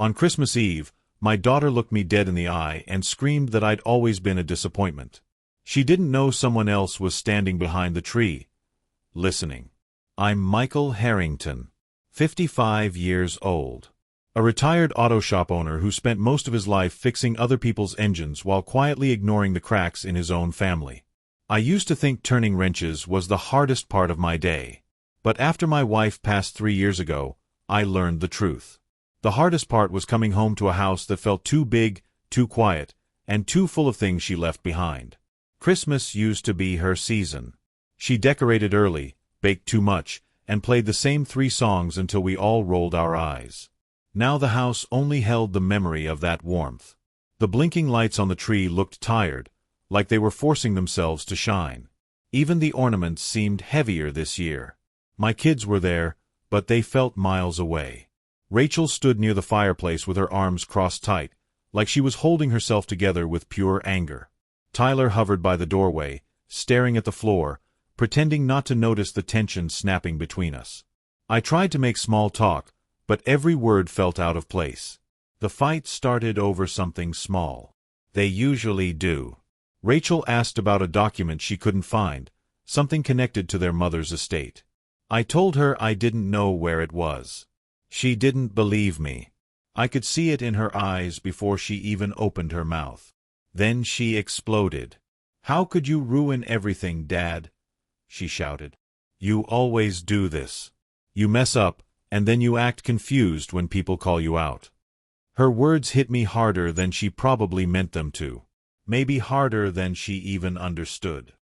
On Christmas Eve, my daughter looked me dead in the eye and screamed that I'd always been a disappointment. She didn't know someone else was standing behind the tree, listening. I'm Michael Harrington, 55 years old. A retired auto shop owner who spent most of his life fixing other people's engines while quietly ignoring the cracks in his own family. I used to think turning wrenches was the hardest part of my day. But after my wife passed 3 years ago, I learned the truth. The hardest part was coming home to a house that felt too big, too quiet, and too full of things she left behind. Christmas used to be her season. She decorated early, baked too much, and played the same 3 songs until we all rolled our eyes. Now the house only held the memory of that warmth. The blinking lights on the tree looked tired, like they were forcing themselves to shine. Even the ornaments seemed heavier this year. My kids were there, but they felt miles away. Rachel stood near the fireplace with her arms crossed tight, like she was holding herself together with pure anger. Tyler hovered by the doorway, staring at the floor, pretending not to notice the tension snapping between us. I tried to make small talk, but every word felt out of place. The fight started over something small. They usually do. Rachel asked about a document she couldn't find, something connected to their mother's estate. I told her I didn't know where it was. She didn't believe me. I could see it in her eyes before she even opened her mouth. Then she exploded. "How could you ruin everything, Dad?" she shouted. "You always do this. You mess up, and then you act confused when people call you out." Her words hit me harder than she probably meant them to. Maybe harder than she even understood.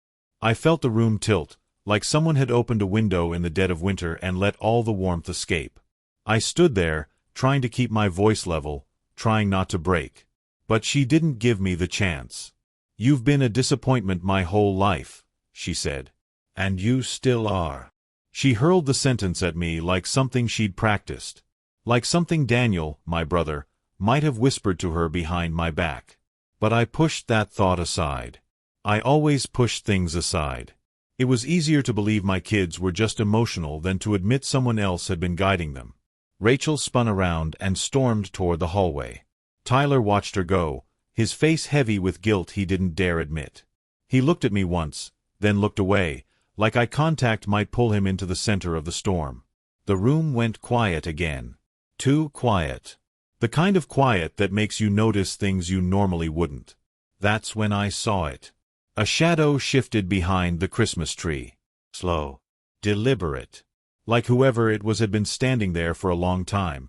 I felt the room tilt, like someone had opened a window in the dead of winter and let all the warmth escape. I stood there, trying to keep my voice level, trying not to break. But she didn't give me the chance. "You've been a disappointment my whole life," she said. "And you still are." She hurled the sentence at me like something she'd practiced. Like something Daniel, my brother, might have whispered to her behind my back. But I pushed that thought aside. I always pushed things aside. It was easier to believe my kids were just emotional than to admit someone else had been guiding them. Rachel spun around and stormed toward the hallway. Tyler watched her go, his face heavy with guilt he didn't dare admit. He looked at me once, then looked away, like eye contact might pull him into the center of the storm. The room went quiet again. Too quiet. The kind of quiet that makes you notice things you normally wouldn't. That's when I saw it. A shadow shifted behind the Christmas tree. Slow. Deliberate. Like whoever it was had been standing there for a long time,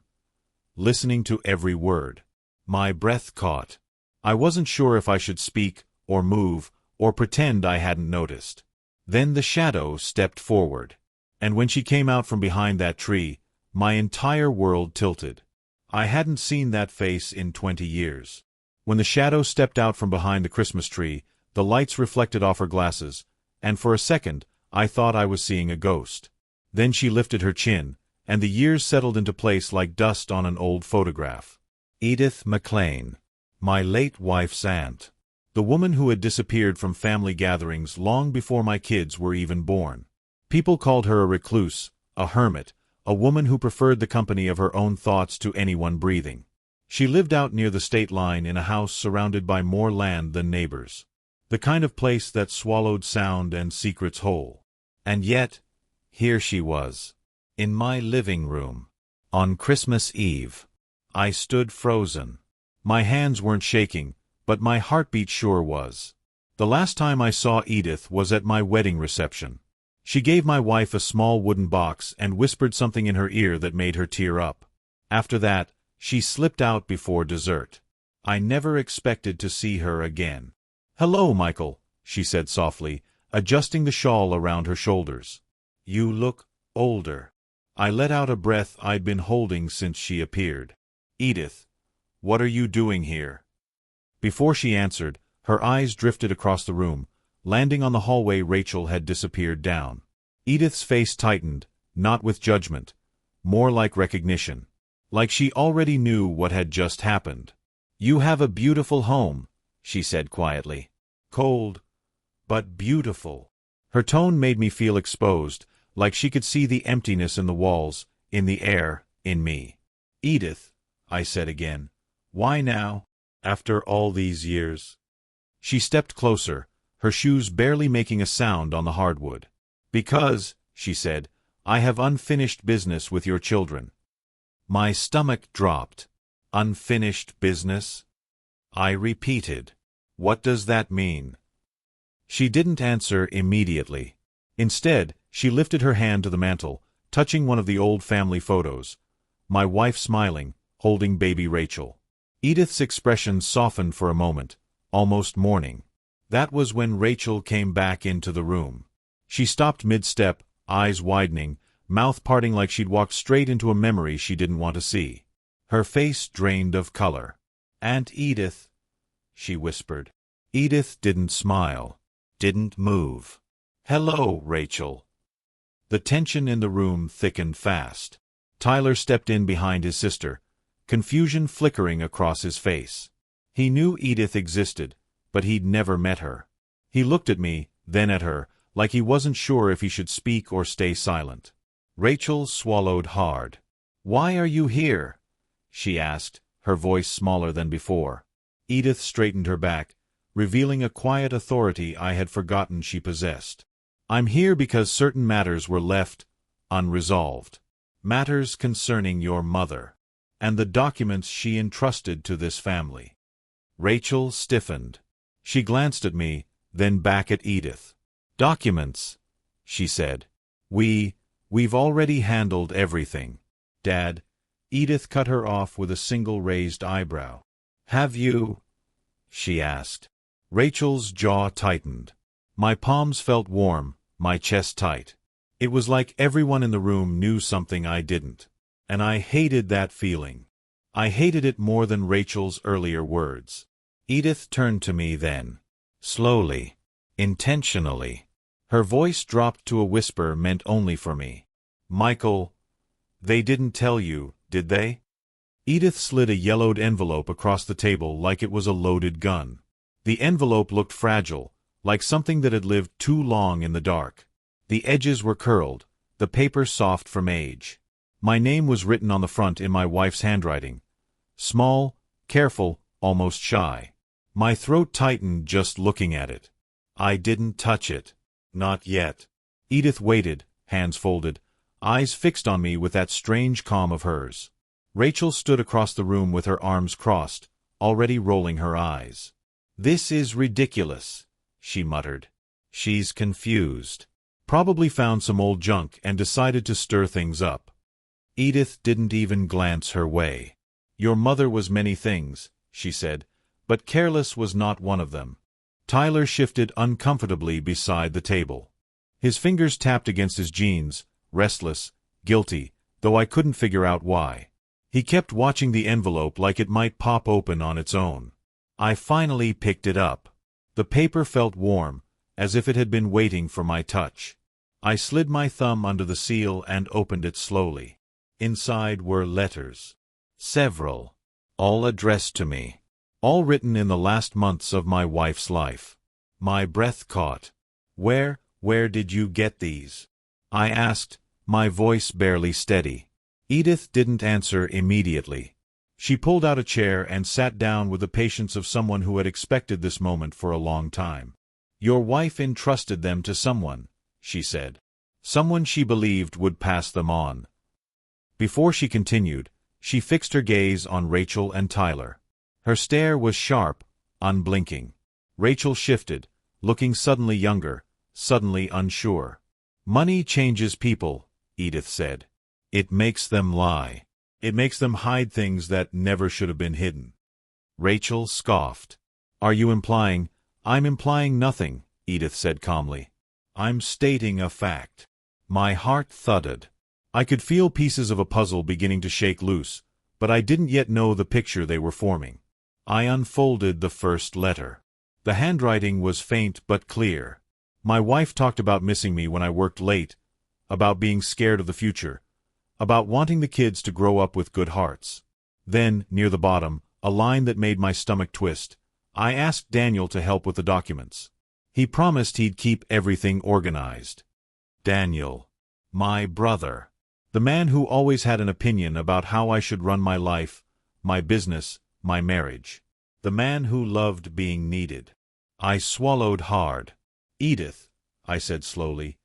listening to every word. My breath caught. I wasn't sure if I should speak, or move, or pretend I hadn't noticed. Then the shadow stepped forward. And when she came out from behind that tree, my entire world tilted. I hadn't seen that face in 20 years. When the shadow stepped out from behind the Christmas tree, the lights reflected off her glasses, and for a second, I thought I was seeing a ghost. Then she lifted her chin, and the years settled into place like dust on an old photograph. Edith McLean, my late wife's aunt. The woman who had disappeared from family gatherings long before my kids were even born. People called her a recluse, a hermit, a woman who preferred the company of her own thoughts to anyone breathing. She lived out near the state line in a house surrounded by more land than neighbors. The kind of place that swallowed sound and secrets whole. And yet, here she was, in my living room. On Christmas Eve. I stood frozen. My hands weren't shaking, but my heartbeat sure was. The last time I saw Edith was at my wedding reception. She gave my wife a small wooden box and whispered something in her ear that made her tear up. After that, she slipped out before dessert. I never expected to see her again. "Hello, Michael," she said softly, adjusting the shawl around her shoulders. "You look older." I let out a breath I'd been holding since she appeared. "Edith, what are you doing here?" Before she answered, her eyes drifted across the room, landing on the hallway Rachel had disappeared down. Edith's face tightened, not with judgment, more like recognition. Like she already knew what had just happened. "You have a beautiful home," she said quietly. "Cold, but beautiful." Her tone made me feel exposed, like she could see the emptiness in the walls, in the air, in me. "Edith," I said again. Why now, after all these years? She stepped closer, her shoes barely making a sound on the hardwood. Because, she said, I have unfinished business with your children. My stomach dropped. Unfinished business? I repeated. What does that mean? She didn't answer immediately. Instead, she lifted her hand to the mantel, touching one of the old family photos. My wife smiling, holding baby Rachel. Edith's expression softened for a moment, almost mourning. That was when Rachel came back into the room. She stopped mid-step, eyes widening, mouth parting like she'd walked straight into a memory she didn't want to see. Her face drained of color. Aunt Edith, she whispered. Edith didn't smile, didn't move. Hello, Rachel. The tension in the room thickened fast. Tyler stepped in behind his sister, confusion flickering across his face. He knew Edith existed, but he'd never met her. He looked at me, then at her, like he wasn't sure if he should speak or stay silent. Rachel swallowed hard. Why are you here? She asked, her voice smaller than before. Edith straightened her back, revealing a quiet authority I had forgotten she possessed. I'm here because certain matters were left unresolved. Matters concerning your mother, and the documents she entrusted to this family. Rachel stiffened. She glanced at me, then back at Edith. Documents, she said. We've already handled everything. Dad, Edith cut her off with a single raised eyebrow. Have you? She asked. Rachel's jaw tightened. My palms felt warm, my chest tight. It was like everyone in the room knew something I didn't. And I hated that feeling. I hated it more than Rachel's earlier words. Edith turned to me then. Slowly. Intentionally. Her voice dropped to a whisper meant only for me. Michael, they didn't tell you, did they? Edith slid a yellowed envelope across the table like it was a loaded gun. The envelope looked fragile, like something that had lived too long in the dark. The edges were curled, the paper soft from age. My name was written on the front in my wife's handwriting. Small, careful, almost shy. My throat tightened just looking at it. I didn't touch it. Not yet. Edith waited, hands folded, eyes fixed on me with that strange calm of hers. Rachel stood across the room with her arms crossed, already rolling her eyes. This is ridiculous, she muttered. She's confused. Probably found some old junk and decided to stir things up. Edith didn't even glance her way. Your mother was many things, she said, but careless was not one of them. Tyler shifted uncomfortably beside the table. His fingers tapped against his jeans, restless, guilty, though I couldn't figure out why. He kept watching the envelope like it might pop open on its own. I finally picked it up. The paper felt warm, as if it had been waiting for my touch. I slid my thumb under the seal and opened it slowly. Inside were letters. Several. All addressed to me. All written in the last months of my wife's life. My breath caught. Where did you get these? I asked, my voice barely steady. Edith didn't answer immediately. She pulled out a chair and sat down with the patience of someone who had expected this moment for a long time. Your wife entrusted them to someone, she said. Someone she believed would pass them on. Before she continued, she fixed her gaze on Rachel and Tyler. Her stare was sharp, unblinking. Rachel shifted, looking suddenly younger, suddenly unsure. Money changes people, Edith said. It makes them lie. It makes them hide things that never should have been hidden. Rachel scoffed. Are you implying? I'm implying nothing, Edith said calmly. I'm stating a fact. My heart thudded. I could feel pieces of a puzzle beginning to shake loose, but I didn't yet know the picture they were forming. I unfolded the first letter. The handwriting was faint but clear. My wife talked about missing me when I worked late, about being scared of the future, about wanting the kids to grow up with good hearts. Then, near the bottom, a line that made my stomach twist. I asked Daniel to help with the documents. He promised he'd keep everything organized. Daniel. My brother. The man who always had an opinion about how I should run my life, my business, my marriage. The man who loved being needed. I swallowed hard. Edith, I said slowly,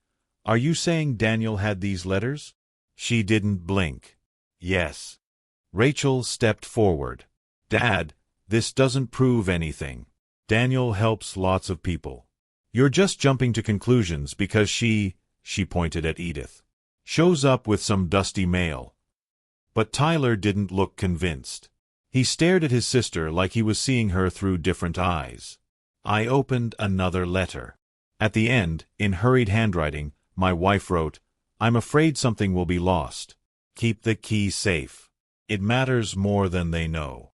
are you saying Daniel had these letters? She didn't blink. Yes. Rachel stepped forward. Dad, this doesn't prove anything. Daniel helps lots of people. You're just jumping to conclusions because she pointed at Edith, shows up with some dusty mail. But Tyler didn't look convinced. He stared at his sister like he was seeing her through different eyes. I opened another letter. At the end, in hurried handwriting, my wife wrote, I'm afraid something will be lost. Keep the key safe. It matters more than they know.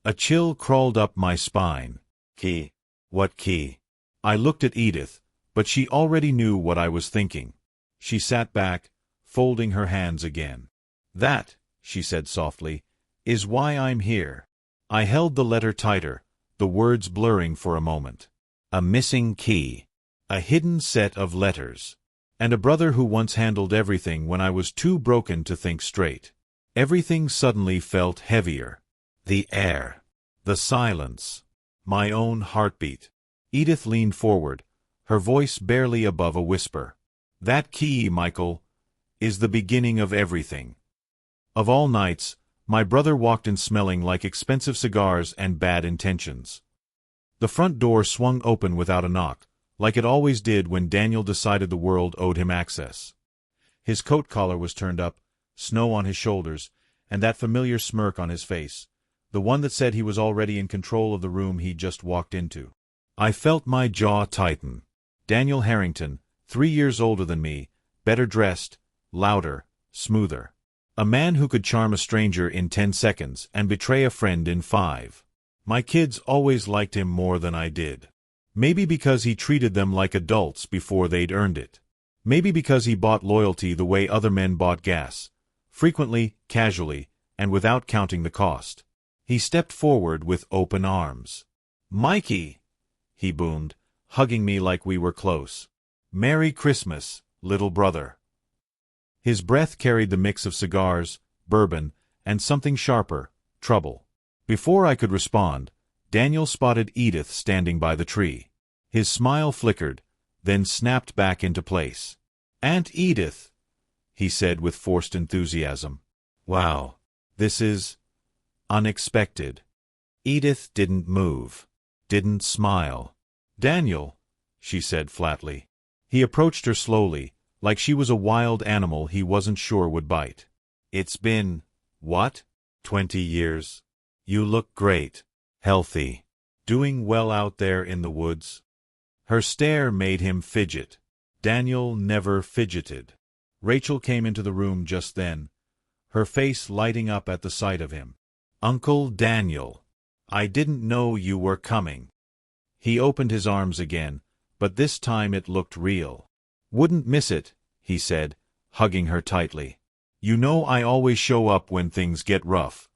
A chill crawled up my spine. Key? What key? I looked at Edith, but she already knew what I was thinking. She sat back, folding her hands again. That, she said softly, is why I'm here. I held the letter tighter, the words blurring for a moment. A missing key. A hidden set of letters. And a brother who once handled everything when I was too broken to think straight. Everything suddenly felt heavier. The air. The silence. My own heartbeat. Edith leaned forward, her voice barely above a whisper. That key, Michael, is the beginning of everything. Of all nights, my brother walked in smelling like expensive cigars and bad intentions. The front door swung open without a knock, like it always did when Daniel decided the world owed him access. His coat collar was turned up, snow on his shoulders, and that familiar smirk on his face, the one that said he was already in control of the room he'd just walked into. I felt my jaw tighten. Daniel Harrington, 3 years older than me, better dressed, louder, smoother. A man who could charm a stranger in 10 seconds and betray a friend in 5. My kids always liked him more than I did. Maybe because he treated them like adults before they'd earned it. Maybe because he bought loyalty the way other men bought gas, frequently, casually, and without counting the cost. He stepped forward with open arms. Mikey, he boomed, hugging me like we were close. Merry Christmas, little brother. His breath carried the mix of cigars, bourbon, and something sharper, trouble. Before I could respond, Daniel spotted Edith standing by the tree. His smile flickered, then snapped back into place. Aunt Edith, he said with forced enthusiasm. Wow, this is unexpected. Edith didn't move, didn't smile. Daniel, she said flatly. He approached her slowly, like she was a wild animal he wasn't sure would bite. It's been, what, 20 years? You look great, healthy, doing well out there in the woods. Her stare made him fidget. Daniel never fidgeted. Rachel came into the room just then, her face lighting up at the sight of him. Uncle Daniel, I didn't know you were coming. He opened his arms again, but this time it looked real. Wouldn't miss it, he said, hugging her tightly. You know I always show up when things get rough.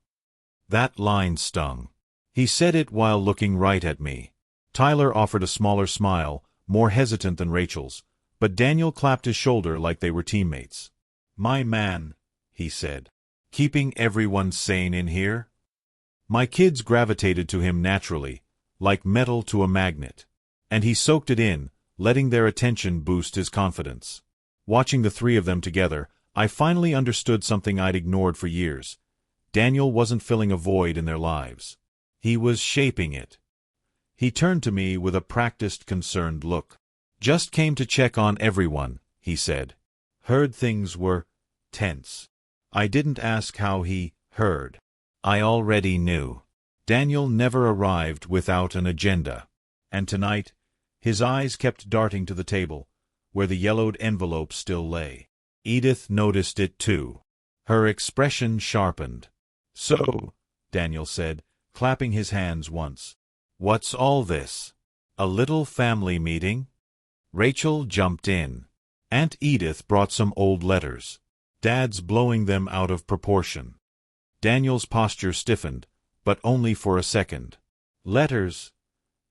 That line stung. He said it while looking right at me. Tyler offered a smaller smile, more hesitant than Rachel's, but Daniel clapped his shoulder like they were teammates. My man, he said. Keeping everyone sane in here? My kids gravitated to him naturally, like metal to a magnet. And he soaked it in, letting their attention boost his confidence. Watching the three of them together, I finally understood something I'd ignored for years. Daniel wasn't filling a void in their lives. He was shaping it. He turned to me with a practiced, concerned look. Just came to check on everyone, he said. Heard things were tense. I didn't ask how he heard. I already knew. Daniel never arrived without an agenda. And tonight, his eyes kept darting to the table, where the yellowed envelope still lay. Edith noticed it too. Her expression sharpened. So, Daniel said, clapping his hands once. What's all this? A little family meeting? Rachel jumped in. Aunt Edith brought some old letters. Dad's blowing them out of proportion. Daniel's posture stiffened, but only for a second. Letters?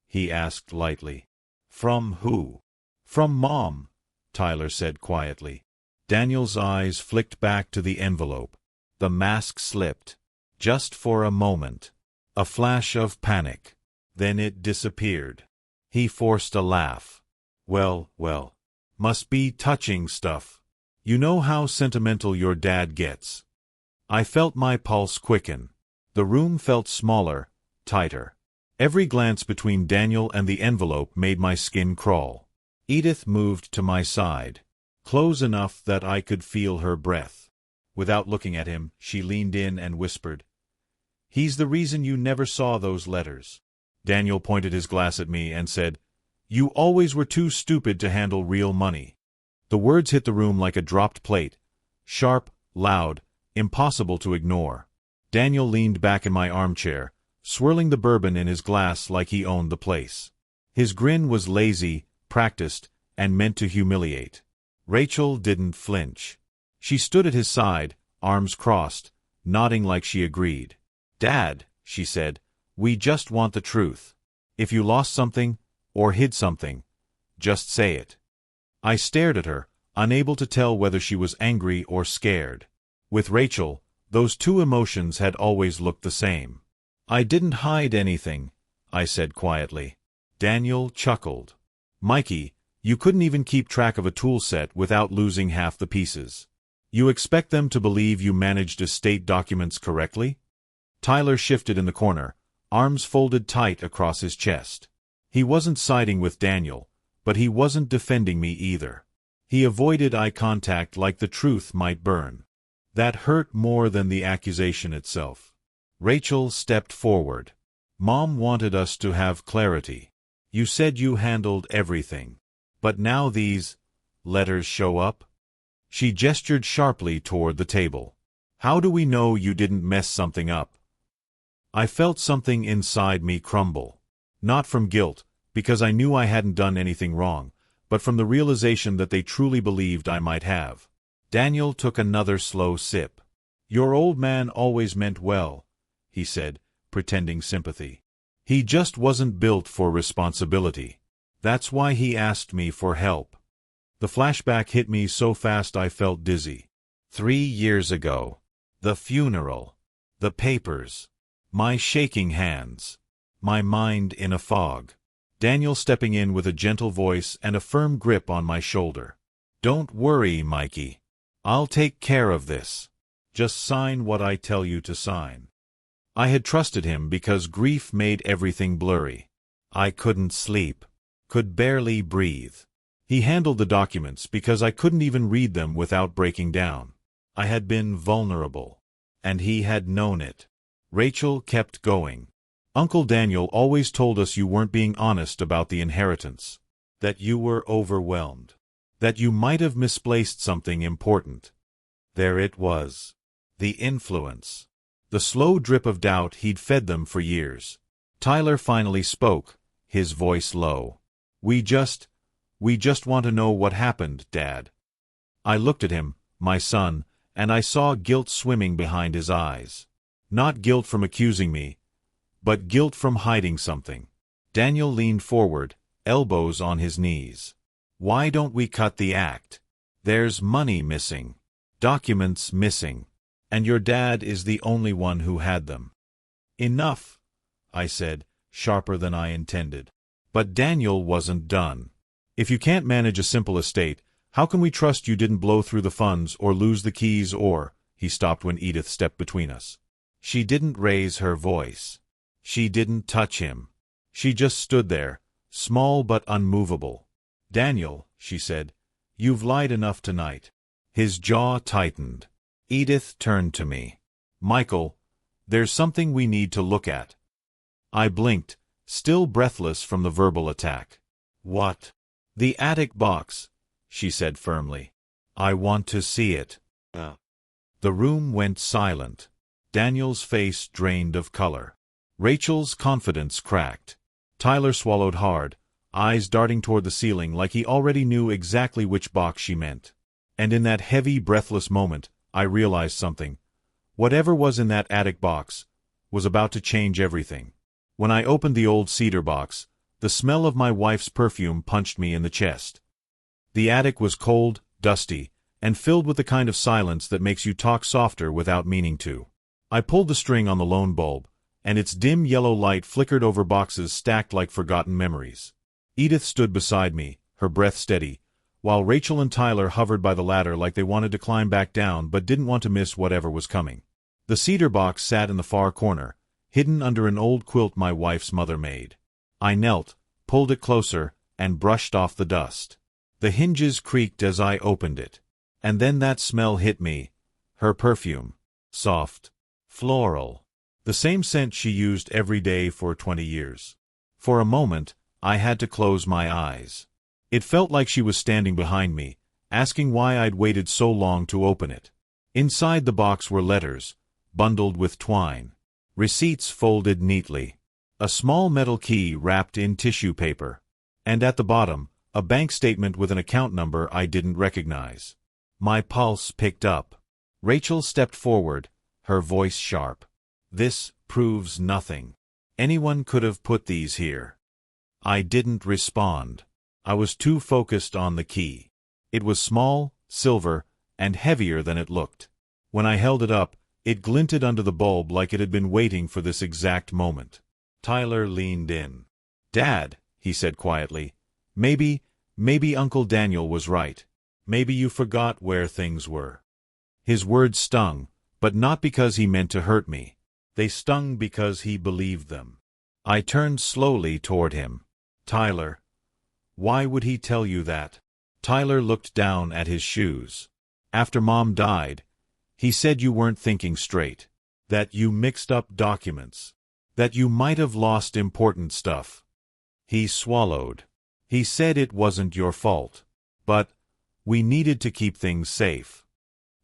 He asked lightly. From who? From Mom, Tyler said quietly. Daniel's eyes flicked back to the envelope. The mask slipped. Just for a moment. A flash of panic. Then it disappeared. He forced a laugh. Well, well. Must be touching stuff. You know how sentimental your dad gets. I felt my pulse quicken. The room felt smaller, tighter. Every glance between Daniel and the envelope made my skin crawl. Edith moved to my side, close enough that I could feel her breath. Without looking at him, she leaned in and whispered, "He's the reason you never saw those letters." Daniel pointed his glass at me and said, "You always were too stupid to handle real money." The words hit the room like a dropped plate, sharp, loud, impossible to ignore. Daniel leaned back in my armchair, swirling the bourbon in his glass like he owned the place. His grin was lazy, practiced, and meant to humiliate. Rachel didn't flinch. She stood at his side, arms crossed, nodding like she agreed. "Dad," she said, "we just want the truth. If you lost something, or hid something, just say it." I stared at her, unable to tell whether she was angry or scared. With Rachel, those two emotions had always looked the same. "I didn't hide anything," I said quietly. Daniel chuckled. "Mikey, you couldn't even keep track of a tool set without losing half the pieces. You expect them to believe you managed estate documents correctly?" Tyler shifted in the corner, arms folded tight across his chest. He wasn't siding with Daniel, but he wasn't defending me either. He avoided eye contact like the truth might burn. That hurt more than the accusation itself. Rachel stepped forward. "Mom wanted us to have clarity. You said you handled everything. But now these letters show up?" She gestured sharply toward the table. "How do we know you didn't mess something up?" I felt something inside me crumble. Not from guilt, because I knew I hadn't done anything wrong, but from the realization that they truly believed I might have. Daniel took another slow sip. "Your old man always meant well," he said, pretending sympathy. "He just wasn't built for responsibility. That's why he asked me for help." The flashback hit me so fast I felt dizzy. 3 years ago. The funeral. The papers. My shaking hands. My mind in a fog. Daniel stepping in with a gentle voice and a firm grip on my shoulder. "Don't worry, Mikey. I'll take care of this. Just sign what I tell you to sign." I had trusted him because grief made everything blurry. I couldn't sleep. Could barely breathe. He handled the documents because I couldn't even read them without breaking down. I had been vulnerable. And he had known it. Rachel kept going. "Uncle Daniel always told us you weren't being honest about the inheritance. That you were overwhelmed. That you might have misplaced something important." There it was. The influence. The slow drip of doubt he'd fed them for years. Tyler finally spoke, his voice low. We just want to know what happened, Dad." I looked at him, my son, and I saw guilt swimming behind his eyes. Not guilt from accusing me, but guilt from hiding something. Daniel leaned forward, elbows on his knees. "Why don't we cut the act? There's money missing. Documents missing. And your dad is the only one who had them." "Enough," I said, sharper than I intended. But Daniel wasn't done. "If you can't manage a simple estate, how can we trust you didn't blow through the funds or lose the keys or—" He stopped when Edith stepped between us. She didn't raise her voice. She didn't touch him. She just stood there, small but unmovable. "Daniel," she said, "you've lied enough tonight." His jaw tightened. Edith turned to me. "Michael, there's something we need to look at." I blinked, still breathless from the verbal attack. "What?" "The attic box," she said firmly. "I want to see it." The room went silent. Daniel's face drained of color. Rachel's confidence cracked. Tyler swallowed hard, eyes darting toward the ceiling like he already knew exactly which box she meant. And in that heavy, breathless moment, I realized something. Whatever was in that attic box was about to change everything. When I opened the old cedar box, the smell of my wife's perfume punched me in the chest. The attic was cold, dusty, and filled with the kind of silence that makes you talk softer without meaning to. I pulled the string on the lone bulb, and its dim yellow light flickered over boxes stacked like forgotten memories. Edith stood beside me, her breath steady, while Rachel and Tyler hovered by the ladder like they wanted to climb back down but didn't want to miss whatever was coming. The cedar box sat in the far corner, hidden under an old quilt my wife's mother made. I knelt, pulled it closer, and brushed off the dust. The hinges creaked as I opened it. And then that smell hit me, her perfume. Soft. Floral. The same scent she used every day for 20 years. For a moment, I had to close my eyes. It felt like she was standing behind me, asking why I'd waited so long to open it. Inside the box were letters, bundled with twine. Receipts folded neatly. A small metal key wrapped in tissue paper. And at the bottom, a bank statement with an account number I didn't recognize. My pulse picked up. Rachel stepped forward, her voice sharp. This proves nothing. Anyone could have put these here. I didn't respond. I was too focused on the key. It was small, silver, and heavier than it looked. When I held it up, it glinted under the bulb like it had been waiting for this exact moment. Tyler leaned in. "Dad," he said quietly, maybe Uncle Daniel was right. Maybe you forgot where things were." His words stung, but not because he meant to hurt me. They stung because he believed them. I turned slowly toward him. "Tyler, why would he tell you that?" Tyler looked down at his shoes. "After Mom died, he said you weren't thinking straight. That you mixed up documents. That you might have lost important stuff." He swallowed. "He said it wasn't your fault. But we needed to keep things safe."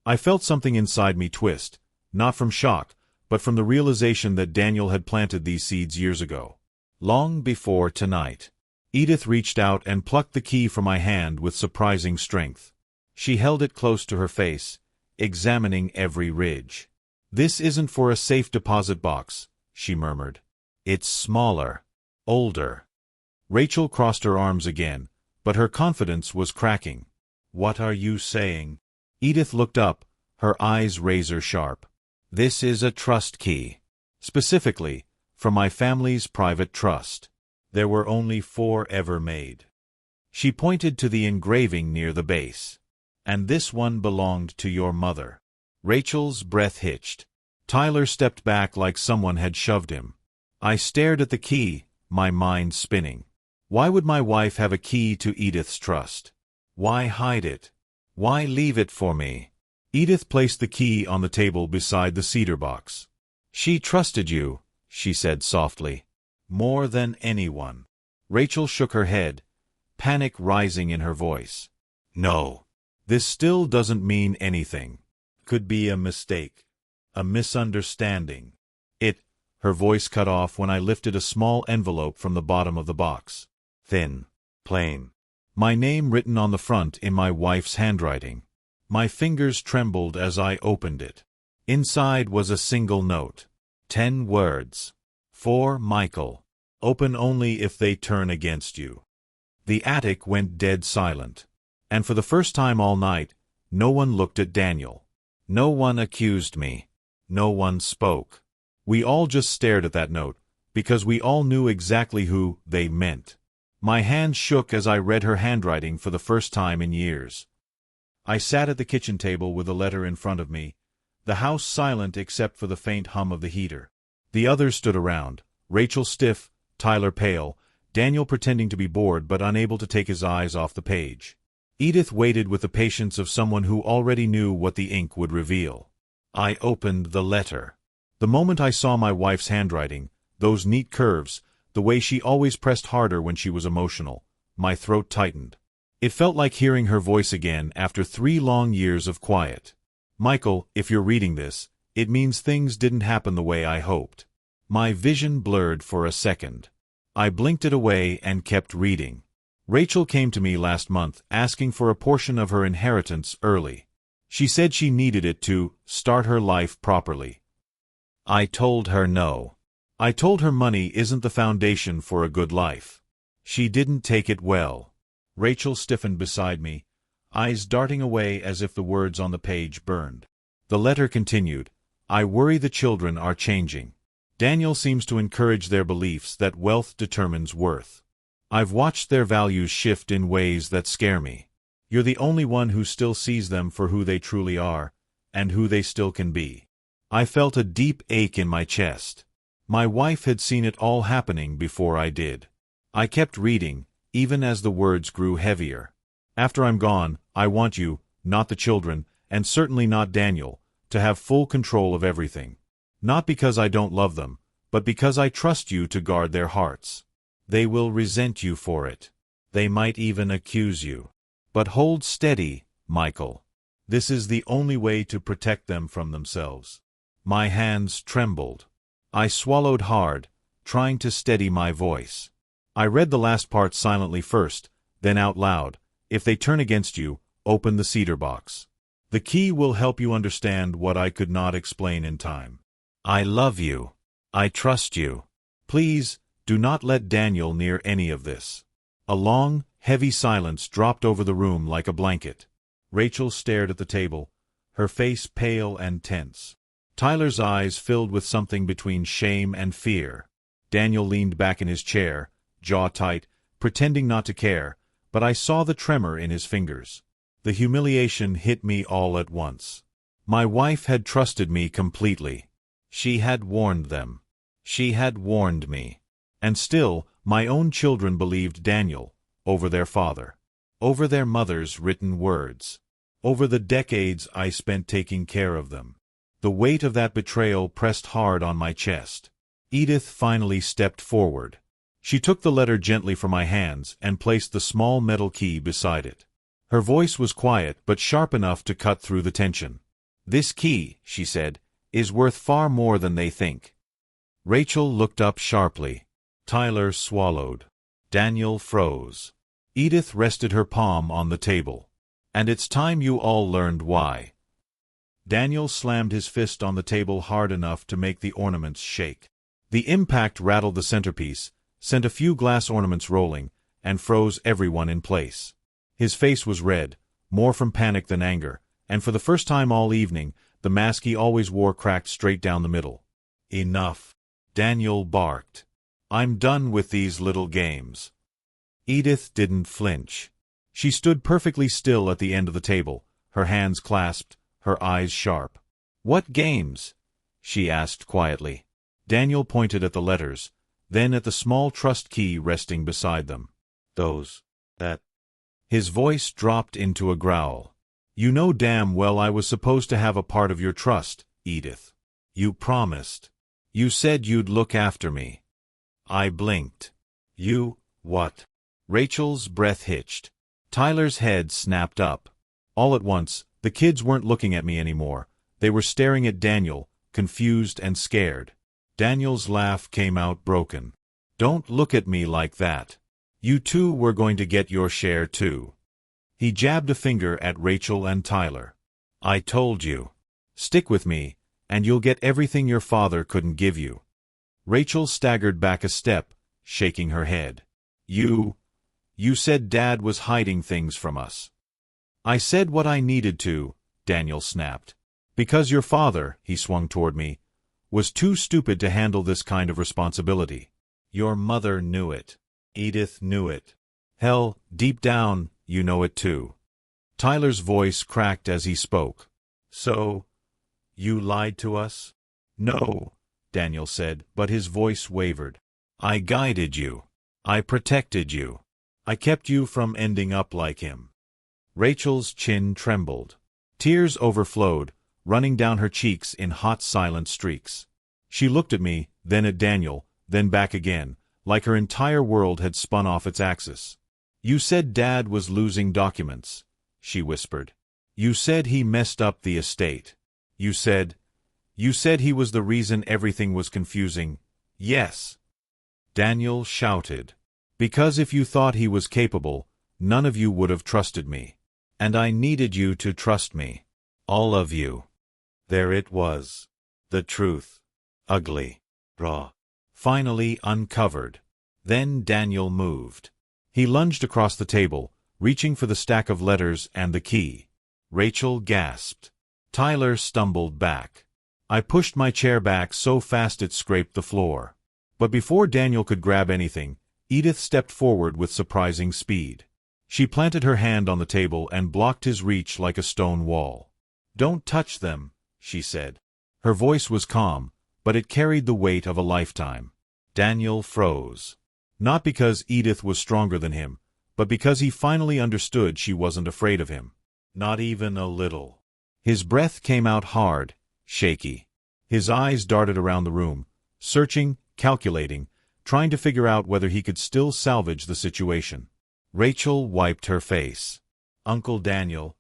I felt something inside me twist, not from shock, but from the realization that Daniel had planted these seeds years ago. Long before tonight. Edith reached out and plucked the key from my hand with surprising strength. She held it close to her face, examining every ridge. "This isn't for a safe deposit box," she murmured. "It's smaller. Older." Rachel crossed her arms again, but her confidence was cracking. "What are you saying?" Edith looked up, her eyes razor-sharp. "This is a trust key. Specifically, from my family's private trust. There were only 4 ever made." She pointed to the engraving near the base. "And this one belonged to your mother." Rachel's breath hitched. Tyler stepped back like someone had shoved him. I stared at the key, my mind spinning. Why would my wife have a key to Edith's trust? Why hide it? Why leave it for me? Edith placed the key on the table beside the cedar box. "She trusted you," she said softly. "More than anyone." Rachel shook her head, panic rising in her voice. "No. This still doesn't mean anything. Could be a mistake. A misunderstanding. Her voice cut off when I lifted a small envelope from the bottom of the box. Thin. Plain. My name written on the front in my wife's handwriting. My fingers trembled as I opened it. Inside was a single note. 10 words. "For Michael. Open only if they turn against you." The attic went dead silent. And for the first time all night, no one looked at Daniel. No one accused me. No one spoke. We all just stared at that note, because we all knew exactly who they meant. My hand shook as I read her handwriting for the first time in years. I sat at the kitchen table with the letter in front of me, the house silent except for the faint hum of the heater. The others stood around, Rachel stiff, Tyler pale, Daniel pretending to be bored but unable to take his eyes off the page. Edith waited with the patience of someone who already knew what the ink would reveal. I opened the letter. The moment I saw my wife's handwriting, those neat curves, the way she always pressed harder when she was emotional, my throat tightened. It felt like hearing her voice again after 3 long years of quiet. "Michael, if you're reading this, it means things didn't happen the way I hoped." My vision blurred for a second. I blinked it away and kept reading. Rachel came to me last month asking for a portion of her inheritance early. She said she needed it to start her life properly. I told her no. I told her money isn't the foundation for a good life. She didn't take it well. Rachel stiffened beside me, eyes darting away as if the words on the page burned. The letter continued, I worry the children are changing. Daniel seems to encourage their beliefs that wealth determines worth. I've watched their values shift in ways that scare me. You're the only one who still sees them for who they truly are, and who they still can be. I felt a deep ache in my chest. My wife had seen it all happening before I did. I kept reading, even as the words grew heavier. After I'm gone, I want you, not the children, and certainly not Daniel, to have full control of everything. Not because I don't love them, but because I trust you to guard their hearts. They will resent you for it. They might even accuse you. But hold steady, Michael. This is the only way to protect them from themselves. My hands trembled. I swallowed hard, trying to steady my voice. I read the last part silently first, then out loud. If they turn against you, open the cedar box. The key will help you understand what I could not explain in time. I love you. I trust you. Please, do not let Daniel near any of this. A long, heavy silence dropped over the room like a blanket. Rachel stared at the table, her face pale and tense. Tyler's eyes filled with something between shame and fear. Daniel leaned back in his chair, jaw tight, pretending not to care, but I saw the tremor in his fingers. The humiliation hit me all at once. My wife had trusted me completely. She had warned them. She had warned me. And still, my own children believed Daniel, over their father, over their mother's written words, over the decades I spent taking care of them. The weight of that betrayal pressed hard on my chest. Edith finally stepped forward. She took the letter gently from my hands and placed the small metal key beside it. Her voice was quiet but sharp enough to cut through the tension. "This key," she said, "is worth far more than they think." Rachel looked up sharply. Tyler swallowed. Daniel froze. Edith rested her palm on the table. "And it's time you all learned why." Daniel slammed his fist on the table hard enough to make the ornaments shake. The impact rattled the centerpiece, sent a few glass ornaments rolling, and froze everyone in place. His face was red, more from panic than anger, and for the first time all evening, the mask he always wore cracked straight down the middle. "Enough," Daniel barked. "I'm done with these little games." Edith didn't flinch. She stood perfectly still at the end of the table, her hands clasped, her eyes sharp. "What games?" she asked quietly. Daniel pointed at the letters, then at the small trust key resting beside them. That. His voice dropped into a growl. "You know damn well I was supposed to have a part of your trust, Edith. You promised. You said you'd look after me." I blinked. "You, what?" Rachel's breath hitched. Tyler's head snapped up. All at once, the kids weren't looking at me anymore. They were staring at Daniel, confused and scared. Daniel's laugh came out broken. "Don't look at me like that. You two were going to get your share too." He jabbed a finger at Rachel and Tyler. "I told you. Stick with me, and you'll get everything your father couldn't give you." Rachel staggered back a step, shaking her head. You said Dad was hiding things from us." "I said what I needed to," Daniel snapped. "Because your father," he swung toward me, "was too stupid to handle this kind of responsibility. Your mother knew it. Edith knew it. Hell, deep down, you know it too." Tyler's voice cracked as he spoke. "So, you lied to us?" "No," Daniel said, but his voice wavered. "I guided you. I protected you. I kept you from ending up like him." Rachel's chin trembled. Tears overflowed, running down her cheeks in hot silent streaks. She looked at me, then at Daniel, then back again, like her entire world had spun off its axis. "You said Dad was losing documents," she whispered. "You said he messed up the estate. You said he was the reason everything was confusing." "Yes," Daniel shouted. "Because if you thought he was capable, none of you would have trusted me. And I needed you to trust me. All of you." There it was. The truth. Ugly. Raw. Finally uncovered. Then Daniel moved. He lunged across the table, reaching for the stack of letters and the key. Rachel gasped. Tyler stumbled back. I pushed my chair back so fast it scraped the floor. But before Daniel could grab anything, Edith stepped forward with surprising speed. She planted her hand on the table and blocked his reach like a stone wall. "Don't touch them," she said. Her voice was calm, but it carried the weight of a lifetime. Daniel froze. Not because Edith was stronger than him, but because he finally understood she wasn't afraid of him. Not even a little. His breath came out hard, shaky. His eyes darted around the room, searching, calculating, trying to figure out whether he could still salvage the situation. Rachel wiped her face. "Uncle Daniel,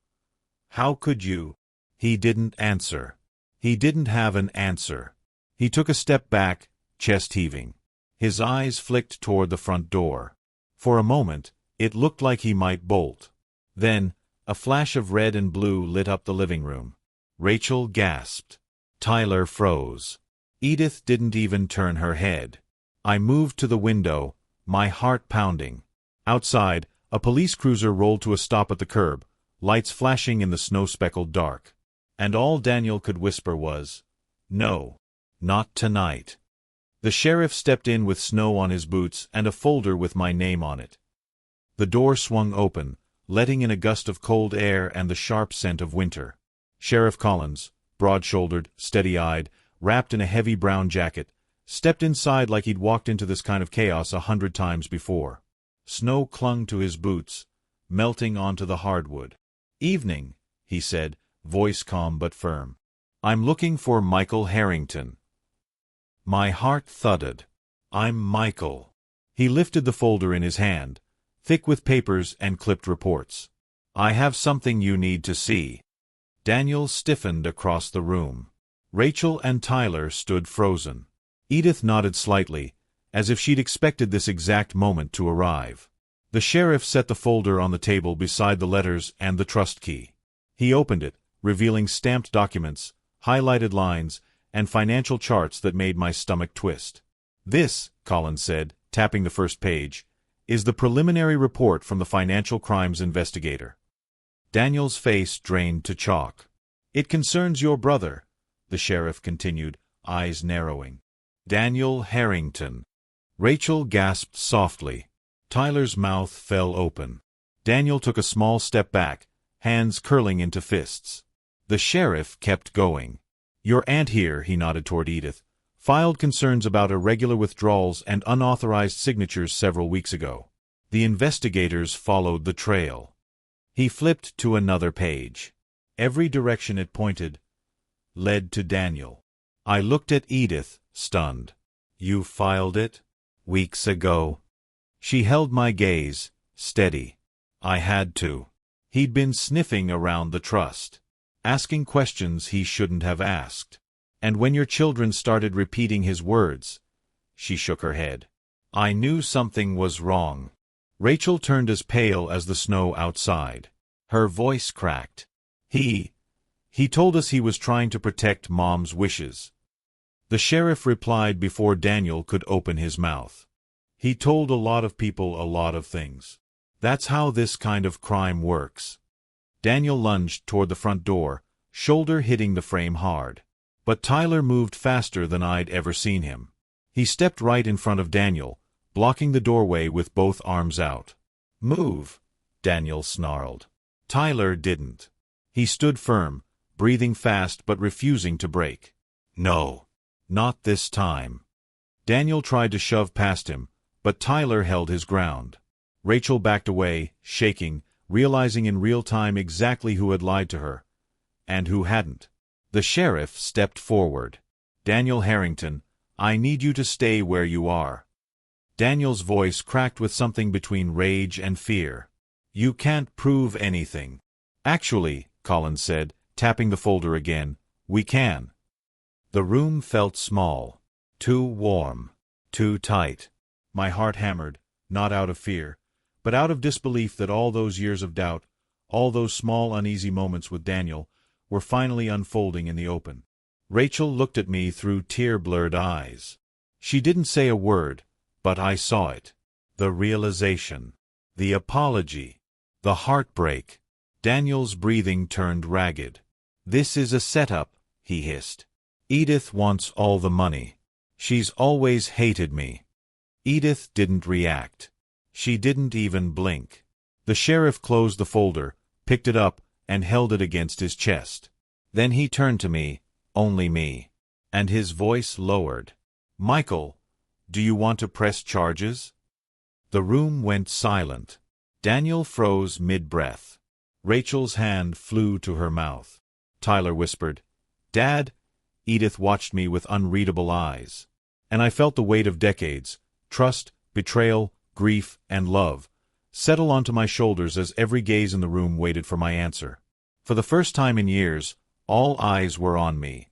how could you?" He didn't answer. He didn't have an answer. He took a step back, chest heaving. His eyes flicked toward the front door. For a moment, it looked like he might bolt. Then, a flash of red and blue lit up the living room. Rachel gasped. Tyler froze. Edith didn't even turn her head. I moved to the window, my heart pounding. Outside, a police cruiser rolled to a stop at the curb, lights flashing in the snow-speckled dark. And all Daniel could whisper was, "No, not tonight." The sheriff stepped in with snow on his boots and a folder with my name on it. The door swung open, letting in a gust of cold air and the sharp scent of winter. Sheriff Collins, broad-shouldered, steady-eyed, wrapped in a heavy brown jacket, stepped inside like he'd walked into this kind of chaos 100 times before. Snow clung to his boots, melting onto the hardwood. "Evening," he said, voice calm but firm. "I'm looking for Michael Harrington." My heart thudded. "I'm Michael." He lifted the folder in his hand, thick with papers and clipped reports. "I have something you need to see." Daniel stiffened across the room. Rachel and Tyler stood frozen. Edith nodded slightly, as if she'd expected this exact moment to arrive. The sheriff set the folder on the table beside the letters and the trust key. He opened it, revealing stamped documents, highlighted lines, and financial charts that made my stomach twist. "This," Collins said, tapping the first page, "is the preliminary report from the Financial Crimes Investigator." Daniel's face drained to chalk. "It concerns your brother," the sheriff continued, eyes narrowing. "Daniel Harrington." Rachel gasped softly. Tyler's mouth fell open. Daniel took a small step back, hands curling into fists. The sheriff kept going. "Your aunt here," he nodded toward Edith, "filed concerns about irregular withdrawals and unauthorized signatures several weeks ago. The investigators followed the trail." He flipped to another page. Every direction it pointed led to Daniel. I looked at Edith, stunned. "You filed it? Weeks ago?" She held my gaze, steady. "I had to." He'd been sniffing around the trust, asking questions he shouldn't have asked. "And when your children started repeating his words," she shook her head, "I knew something was wrong." Rachel turned as pale as the snow outside. Her voice cracked. He told us he was trying to protect Mom's wishes." The sheriff replied before Daniel could open his mouth. "He told a lot of people a lot of things. That's how this kind of crime works." Daniel lunged toward the front door, shoulder hitting the frame hard. But Tyler moved faster than I'd ever seen him. He stepped right in front of Daniel, blocking the doorway with both arms out. "Move," Daniel snarled. Tyler didn't. He stood firm, breathing fast but refusing to break. "No, not this time." Daniel tried to shove past him, but Tyler held his ground. Rachel backed away, shaking, realizing in real time exactly who had lied to her, and who hadn't. The sheriff stepped forward. "Daniel Harrington, I need you to stay where you are." Daniel's voice cracked with something between rage and fear. "You can't prove anything." "Actually," Collins said, tapping the folder again, "we can." The room felt small. Too warm. Too tight. My heart hammered, not out of fear, but out of disbelief that all those years of doubt, all those small uneasy moments with Daniel, were finally unfolding in the open. Rachel looked at me through tear-blurred eyes. She didn't say a word, but I saw it. The realization. The apology. The heartbreak. Daniel's breathing turned ragged. "This is a setup," he hissed. Edith wants all the money. She's always hated me. Edith didn't react. She didn't even blink. The sheriff closed the folder, picked it up, and held it against his chest. Then he turned to me, only me, and his voice lowered. Michael, do you want to press charges? The room went silent. Daniel froze mid-breath. Rachel's hand flew to her mouth. Tyler whispered, Dad? Edith watched me with unreadable eyes. And I felt the weight of decades, trust, betrayal, grief, and love, settle onto my shoulders as every gaze in the room waited for my answer. For the first time in years, all eyes were on me.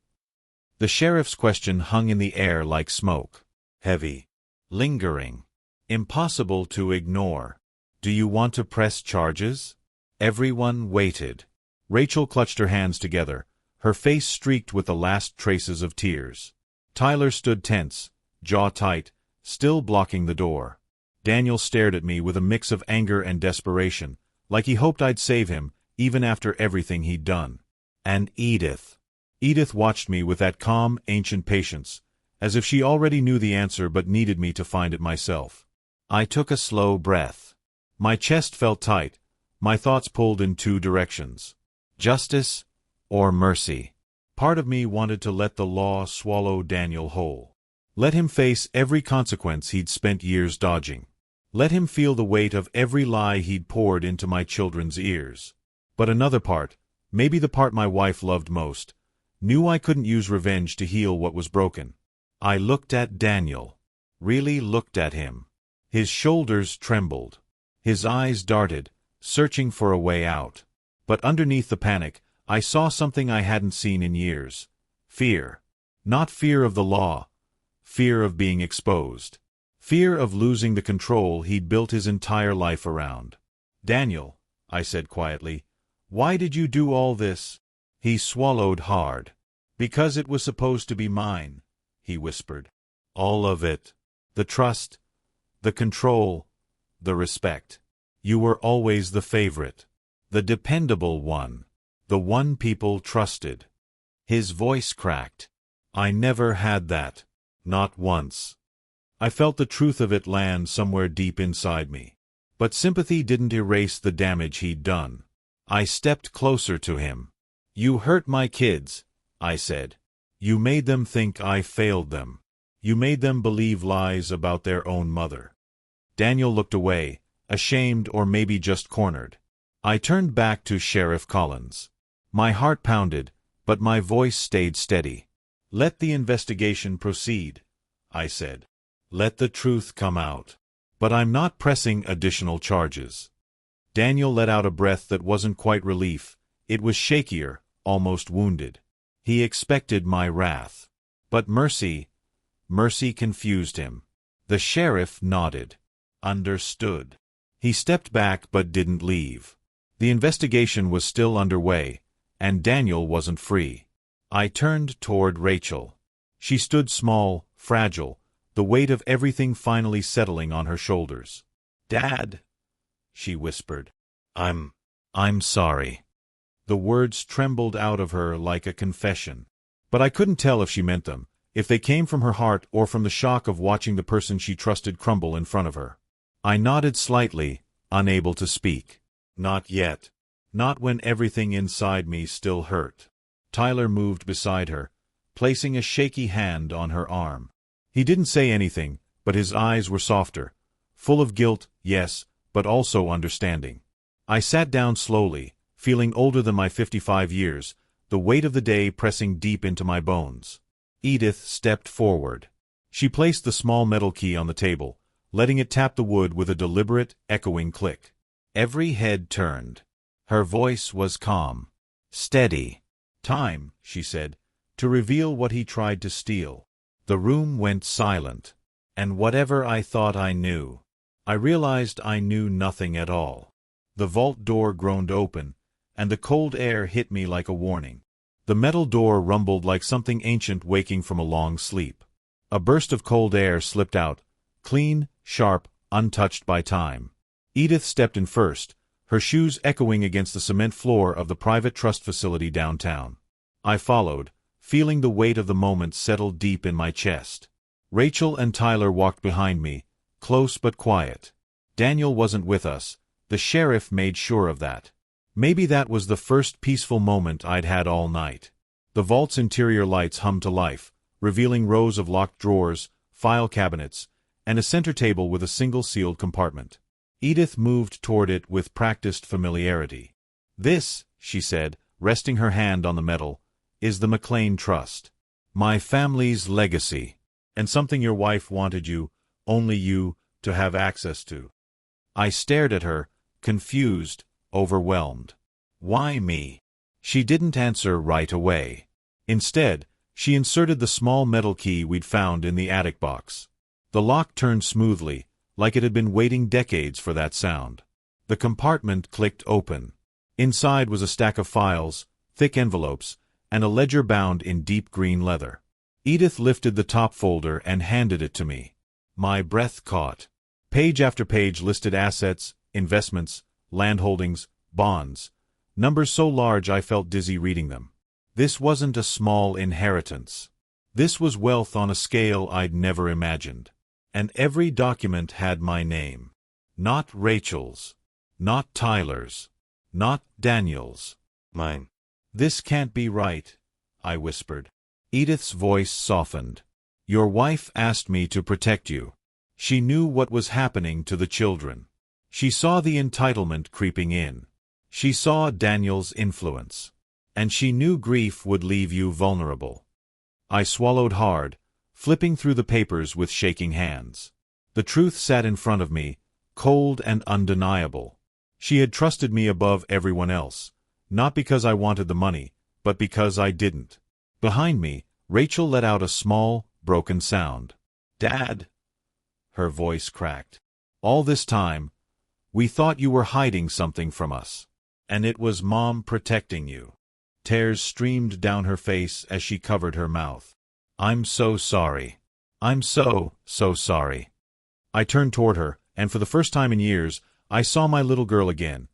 The sheriff's question hung in the air like smoke. Heavy. Lingering. Impossible to ignore. Do you want to press charges? Everyone waited. Rachel clutched her hands together, her face streaked with the last traces of tears. Tyler stood tense, jaw tight, still blocking the door. Daniel stared at me with a mix of anger and desperation, like he hoped I'd save him, even after everything he'd done. And Edith. Edith watched me with that calm, ancient patience, as if she already knew the answer but needed me to find it myself. I took a slow breath. My chest felt tight, my thoughts pulled in two directions. Justice or mercy. Part of me wanted to let the law swallow Daniel whole. Let him face every consequence he'd spent years dodging. Let him feel the weight of every lie he'd poured into my children's ears. But another part, maybe the part my wife loved most, knew I couldn't use revenge to heal what was broken. I looked at Daniel. Really looked at him. His shoulders trembled. His eyes darted, searching for a way out. But underneath the panic, I saw something I hadn't seen in years. Fear. Not fear of the law. Fear of being exposed. Fear of losing the control he'd built his entire life around. Daniel, I said quietly, why did you do all this? He swallowed hard. Because it was supposed to be mine, he whispered. All of it. The trust, the control, the respect. You were always the favorite. The dependable one. The one people trusted. His voice cracked. I never had that. Not once. I felt the truth of it land somewhere deep inside me. But sympathy didn't erase the damage he'd done. I stepped closer to him. You hurt my kids, I said. You made them think I failed them. You made them believe lies about their own mother. Daniel looked away, ashamed or maybe just cornered. I turned back to Sheriff Collins. My heart pounded, but my voice stayed steady. Let the investigation proceed, I said. Let the truth come out. But I'm not pressing additional charges. Daniel let out a breath that wasn't quite relief. It was shakier, almost wounded. He expected my wrath. But mercy confused him. The sheriff nodded. Understood. He stepped back but didn't leave. The investigation was still underway, and Daniel wasn't free. I turned toward Rachel. She stood small, fragile, the weight of everything finally settling on her shoulders. Dad, she whispered. I'm sorry. The words trembled out of her like a confession. But I couldn't tell if she meant them, if they came from her heart or from the shock of watching the person she trusted crumble in front of her. I nodded slightly, unable to speak. Not yet. Not when everything inside me still hurt. Tyler moved beside her, placing a shaky hand on her arm. He didn't say anything, but his eyes were softer, full of guilt, yes, but also understanding. I sat down slowly, feeling older than my 55 years, the weight of the day pressing deep into my bones. Edith stepped forward. She placed the small metal key on the table, letting it tap the wood with a deliberate, echoing click. Every head turned. Her voice was calm. Steady. Time, she said, to reveal what he tried to steal. The room went silent. And whatever I thought I knew, I realized I knew nothing at all. The vault door groaned open, and the cold air hit me like a warning. The metal door rumbled like something ancient waking from a long sleep. A burst of cold air slipped out, clean, sharp, untouched by time. Edith stepped in first, her shoes echoing against the cement floor of the private trust facility downtown. I followed, feeling the weight of the moment settle deep in my chest. Rachel and Tyler walked behind me, close but quiet. Daniel wasn't with us. The sheriff made sure of that. Maybe that was the first peaceful moment I'd had all night. The vault's interior lights hummed to life, revealing rows of locked drawers, file cabinets, and a center table with a single sealed compartment. Edith moved toward it with practiced familiarity. "This," she said, resting her hand on the metal, "is the McLean Trust. My family's legacy. And something your wife wanted you, only you, to have access to." I stared at her, confused, overwhelmed. Why me? She didn't answer right away. Instead, she inserted the small metal key we'd found in the attic box. The lock turned smoothly, like it had been waiting decades for that sound. The compartment clicked open. Inside was a stack of files, thick envelopes, and a ledger bound in deep green leather. Edith lifted the top folder and handed it to me. My breath caught. Page after page listed assets, investments, landholdings, bonds, numbers so large I felt dizzy reading them. This wasn't a small inheritance. This was wealth on a scale I'd never imagined. And every document had my name. Not Rachel's. Not Tyler's. Not Daniel's. Mine. "This can't be right," I whispered. Edith's voice softened. "Your wife asked me to protect you. She knew what was happening to the children. She saw the entitlement creeping in. She saw Daniel's influence. And she knew grief would leave you vulnerable." I swallowed hard, flipping through the papers with shaking hands. The truth sat in front of me, cold and undeniable. She had trusted me above everyone else, not because I wanted the money, but because I didn't. Behind me, Rachel let out a small, broken sound. "Dad!" Her voice cracked. "All this time, we thought you were hiding something from us. And it was Mom protecting you." Tears streamed down her face as she covered her mouth. "I'm so sorry. I'm so sorry." I turned toward her, and for the first time in years, I saw my little girl again.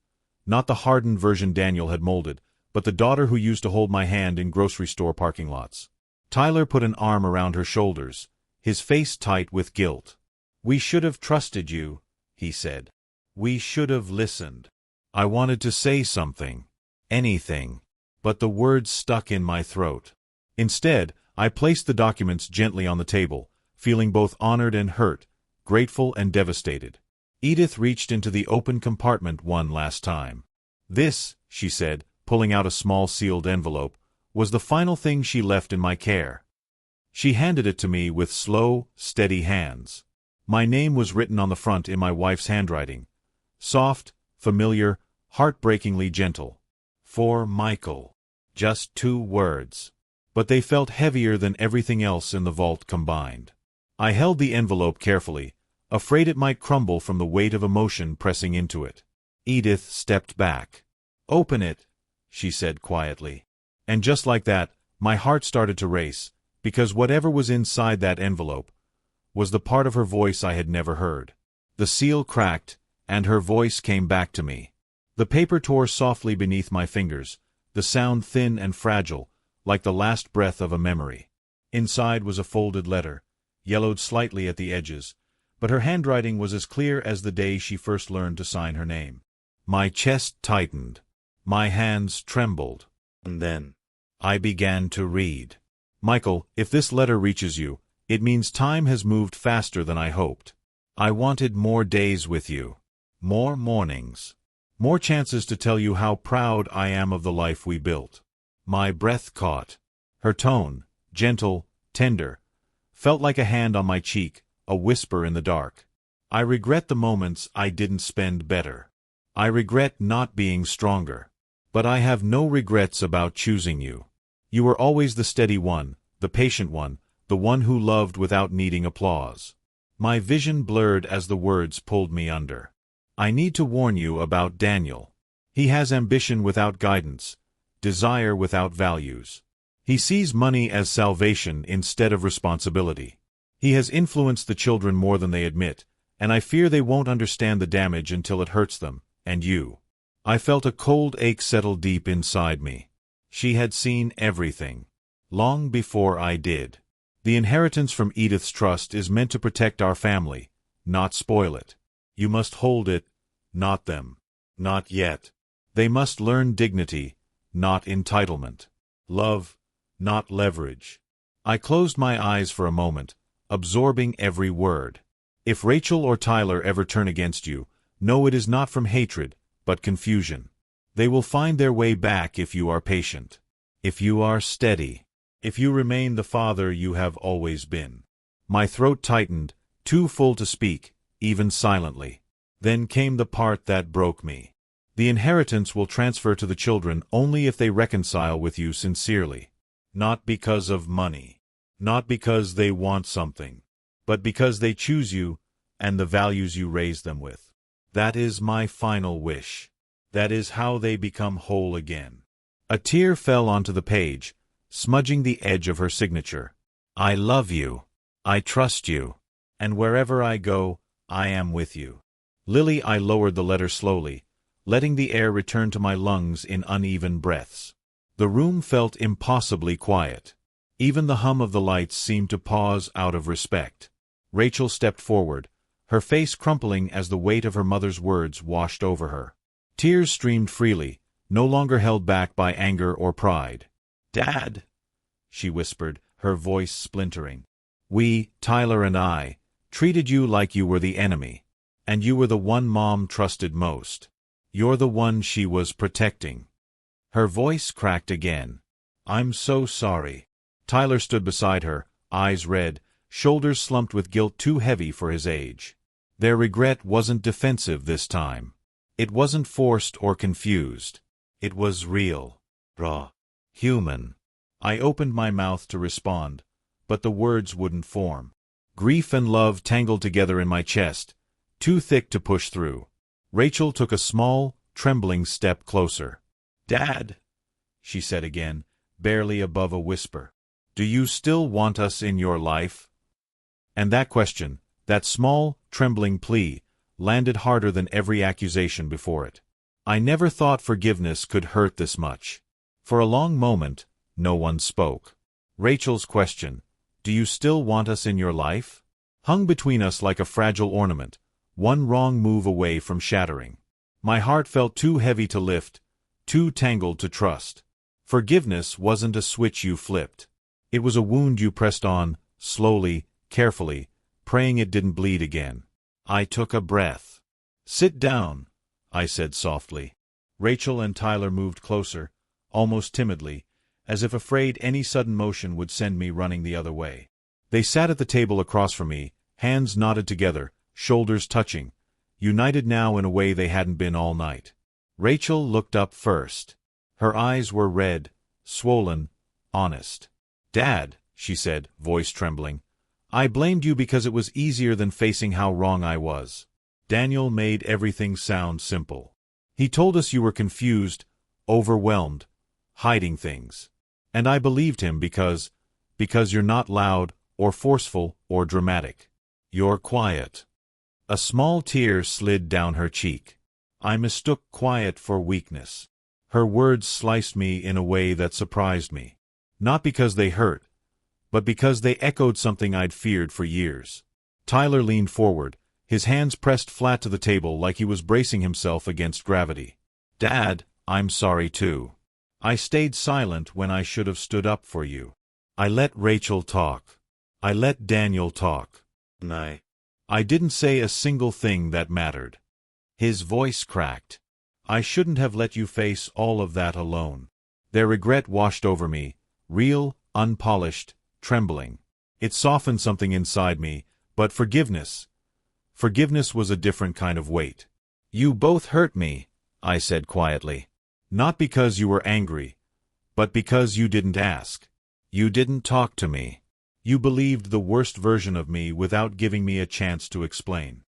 Not the hardened version Daniel had molded, but the daughter who used to hold my hand in grocery store parking lots. Tyler put an arm around her shoulders, his face tight with guilt. "We should have trusted you," he said. "We should have listened." I wanted to say something. Anything. But the words stuck in my throat. Instead, I placed the documents gently on the table, feeling both honored and hurt, grateful and devastated. Edith reached into the open compartment one last time. "This," she said, pulling out a small sealed envelope, "was the final thing she left in my care." She handed it to me with slow, steady hands. My name was written on the front in my wife's handwriting. Soft, familiar, heartbreakingly gentle. "For Michael." Just 2 words. But they felt heavier than everything else in the vault combined. I held the envelope carefully, afraid it might crumble from the weight of emotion pressing into it. Edith stepped back. "Open it," she said quietly. And just like that, my heart started to race, because whatever was inside that envelope was the part of her voice I had never heard. The seal cracked, and her voice came back to me. The paper tore softly beneath my fingers, the sound thin and fragile, like the last breath of a memory. Inside was a folded letter, yellowed slightly at the edges, but her handwriting was as clear as the day she first learned to sign her name. My chest tightened. My hands trembled. And then I began to read. "Michael, if this letter reaches you, it means time has moved faster than I hoped. I wanted more days with you. More mornings. More chances to tell you how proud I am of the life we built." My breath caught. Her tone, gentle, tender, felt like a hand on my cheek, a whisper in the dark. "I regret the moments I didn't spend better. I regret not being stronger. But I have no regrets about choosing you. You were always the steady one, the patient one, the one who loved without needing applause." My vision blurred as the words pulled me under. "I need to warn you about Daniel. He has ambition without guidance, desire without values. He sees money as salvation instead of responsibility. He has influenced the children more than they admit, and I fear they won't understand the damage until it hurts them, and you." I felt a cold ache settle deep inside me. She had seen everything. long before I did. The inheritance from Edith's trust is meant to protect our family, not spoil it. You must hold it, not them. Not yet. They must learn dignity, not entitlement. Love, not leverage. I closed my eyes for a moment, absorbing every word. If Rachel or Tyler ever turn against you, know it is not from hatred, but confusion. They will find their way back if you are patient. If you are steady. If you remain the father you have always been. My throat tightened, too full to speak, even silently. Then came the part that broke me. The inheritance will transfer to the children only if they reconcile with you sincerely. Not because of money. Not because they want something. But because they choose you and the values you raise them with. That is my final wish. That is how they become whole again. A tear fell onto the page, smudging the edge of her signature. I love you. I trust you. And wherever I go, I am with you. Lily, I lowered the letter slowly, letting the air return to my lungs in uneven breaths. The room felt impossibly quiet. Even the hum of the lights seemed to pause out of respect. Rachel stepped forward, her face crumpling as the weight of her mother's words washed over her. Tears streamed freely, no longer held back by anger or pride. "Dad," she whispered, her voice splintering. "We, Tyler and I, treated you like you were the enemy. And you were the one Mom trusted most. You're the one she was protecting." Her voice cracked again. "I'm so sorry." Tyler stood beside her, eyes red, shoulders slumped with guilt too heavy for his age. Their regret wasn't defensive this time. It wasn't forced or confused. It was real, raw, human. I opened my mouth to respond, but the words wouldn't form. Grief and love tangled together in my chest, too thick to push through. Rachel took a small, trembling step closer. "Dad," she said again, barely above a whisper, "do you still want us in your life?" And that question, that small, trembling plea, landed harder than every accusation before it. I never thought forgiveness could hurt this much. For a long moment, no one spoke. Rachel's question, "Do you still want us in your life?" hung between us like a fragile ornament, one wrong move away from shattering. My heart felt too heavy to lift, too tangled to trust. Forgiveness wasn't a switch you flipped. It was a wound you pressed on, slowly, carefully, praying it didn't bleed again. I took a breath. "Sit down," I said softly. Rachel and Tyler moved closer, almost timidly, as if afraid any sudden motion would send me running the other way. They sat at the table across from me, hands knotted together, shoulders touching, united now in a way they hadn't been all night. Rachel looked up first. Her eyes were red, swollen, honest. "Dad," she said, voice trembling, "I blamed you because it was easier than facing how wrong I was. Daniel made everything sound simple. He told us you were confused, overwhelmed, hiding things. And I believed him because you're not loud, or forceful, or dramatic. You're quiet." A small tear slid down her cheek. I mistook quiet for weakness. Her words sliced me in a way that surprised me. Not because they hurt, but because they echoed something I'd feared for years. Tyler leaned forward, his hands pressed flat to the table like he was bracing himself against gravity. "Dad, I'm sorry too. I stayed silent when I should have stood up for you. I let Rachel talk. I let Daniel talk. And I didn't say a single thing that mattered." His voice cracked. "I shouldn't have let you face all of that alone." Their regret washed over me, real, unpolished, trembling. It softened something inside me, but forgiveness was a different kind of weight. "You both hurt me," I said quietly. "Not because you were angry, but because you didn't ask. You didn't talk to me. You believed the worst version of me without giving me a chance to explain."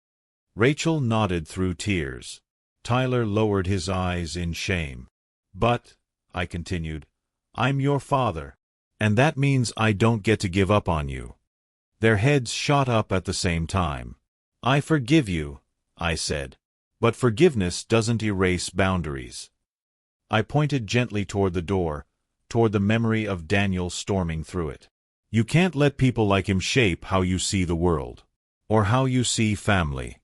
Rachel nodded through tears. Tyler lowered his eyes in shame. "But," I continued, "I'm your father. And that means I don't get to give up on you." Their heads shot up at the same time. "I forgive you," I said. "But forgiveness doesn't erase boundaries." I pointed gently toward the door, toward the memory of Daniel storming through it. You can't let people like him shape how you see the world. Or how you see family.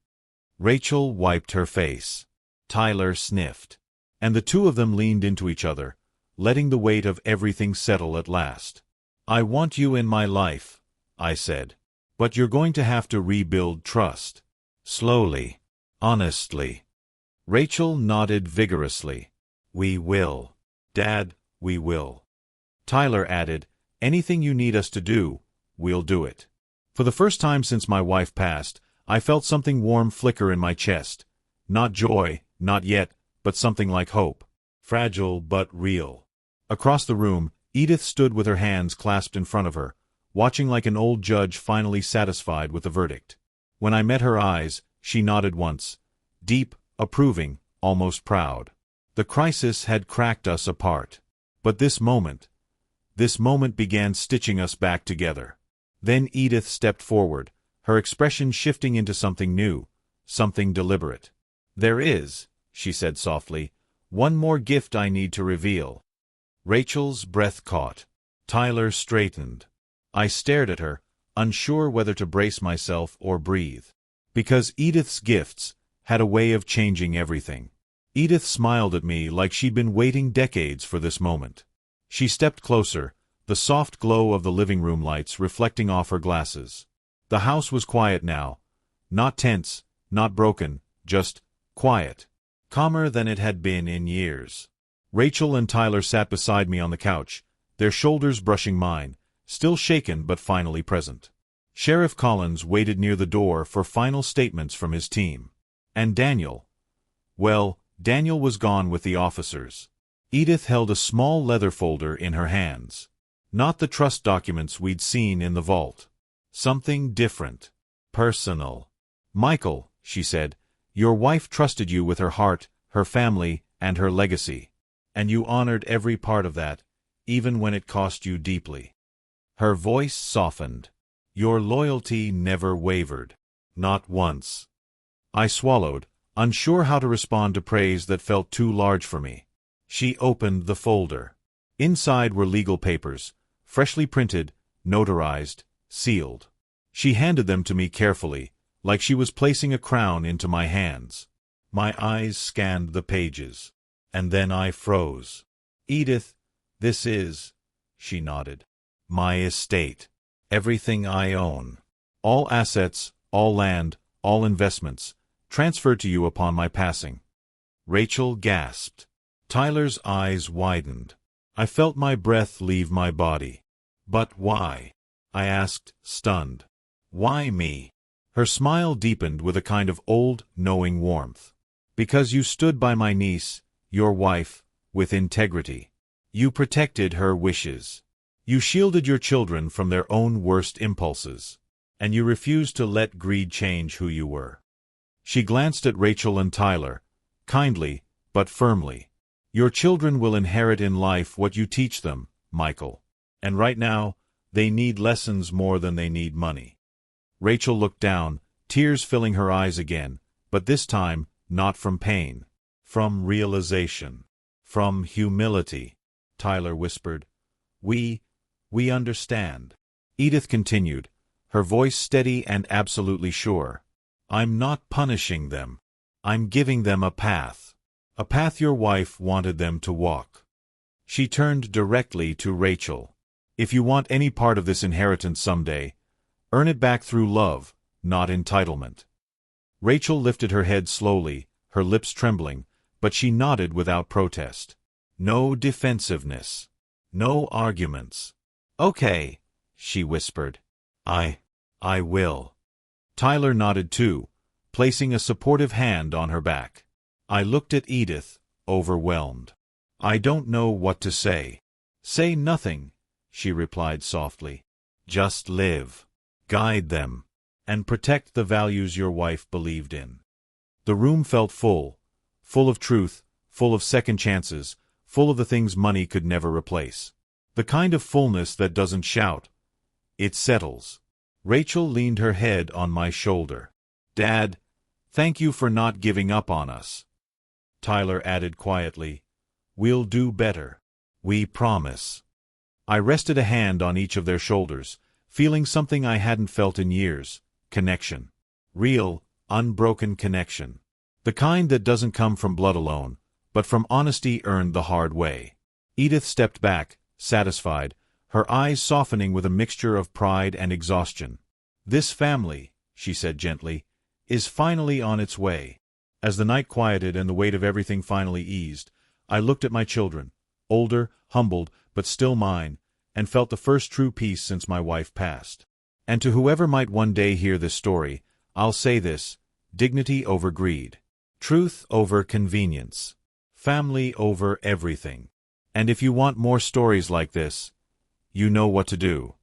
Rachel wiped her face. Tyler sniffed. And the two of them leaned into each other, letting the weight of everything settle at last. I want you in my life, I said. But you're going to have to rebuild trust. Slowly. Honestly. Rachel nodded vigorously. We will. Dad, we will. Tyler added, anything you need us to do, we'll do it. For the first time since my wife passed, I felt something warm flicker in my chest. Not joy, not yet, but something like hope. Fragile but real. Across the room, Edith stood with her hands clasped in front of her, watching like an old judge finally satisfied with the verdict. When I met her eyes, she nodded once. Deep, approving, almost proud. The crisis had cracked us apart. But this moment began stitching us back together. Then Edith stepped forward, her expression shifting into something new, something deliberate. There is, she said softly, one more gift I need to reveal. Rachel's breath caught. Tyler straightened. I stared at her, unsure whether to brace myself or breathe. Because Edith's gifts had a way of changing everything. Edith smiled at me like she'd been waiting decades for this moment. She stepped closer, the soft glow of the living room lights reflecting off her glasses. The house was quiet now. Not tense, not broken, just quiet. Calmer than it had been in years. Rachel and Tyler sat beside me on the couch, their shoulders brushing mine, still shaken but finally present. Sheriff Collins waited near the door for final statements from his team. And Daniel? Well, Daniel was gone with the officers. Edith held a small leather folder in her hands. Not the trust documents we'd seen in the vault. Something different. Personal. Michael, she said, your wife trusted you with her heart, her family, and her legacy. And you honored every part of that, even when it cost you deeply. Her voice softened. Your loyalty never wavered. Not once. I swallowed, unsure how to respond to praise that felt too large for me. She opened the folder. Inside were legal papers, freshly printed, notarized, sealed. She handed them to me carefully, like she was placing a crown into my hands. My eyes scanned the pages. And then I froze. Edith, this is, she nodded, my estate. Everything I own. All assets, all land, all investments, transferred to you upon my passing. Rachel gasped. Tyler's eyes widened. I felt my breath leave my body. But why? I asked, stunned. Why me? Her smile deepened with a kind of old, knowing warmth. Because you stood by my niece, your wife, with integrity. You protected her wishes. You shielded your children from their own worst impulses. And you refused to let greed change who you were. She glanced at Rachel and Tyler, kindly, but firmly. Your children will inherit in life what you teach them, Michael. And right now, they need lessons more than they need money. Rachel looked down, tears filling her eyes again, but this time, not from pain. From realization. From humility. Tyler whispered. We understand. Edith continued, her voice steady and absolutely sure. I'm not punishing them. I'm giving them a path. A path your wife wanted them to walk. She turned directly to Rachel. If you want any part of this inheritance someday, earn it back through love, not entitlement. Rachel lifted her head slowly, her lips trembling, but she nodded without protest. No defensiveness. No arguments. Okay, she whispered. I will. Tyler nodded too, placing a supportive hand on her back. I looked at Edith, overwhelmed. I don't know what to say. Say nothing, she replied softly. Just live. Guide them. And protect the values your wife believed in. The room felt full of truth, full of second chances, full of the things money could never replace. The kind of fullness that doesn't shout. It settles. Rachel leaned her head on my shoulder. Dad, thank you for not giving up on us. Tyler added quietly, we'll do better. We promise. I rested a hand on each of their shoulders, feeling something I hadn't felt in years: connection. Real, unbroken connection. The kind that doesn't come from blood alone, but from honesty earned the hard way. Edith stepped back, satisfied, her eyes softening with a mixture of pride and exhaustion. "This family," she said gently, "is finally on its way." As the night quieted and the weight of everything finally eased, I looked at my children, older, humbled, but still mine, and felt the first true peace since my wife passed. And to whoever might one day hear this story, I'll say this: dignity over greed. Truth over convenience. Family over everything. And if you want more stories like this, you know what to do.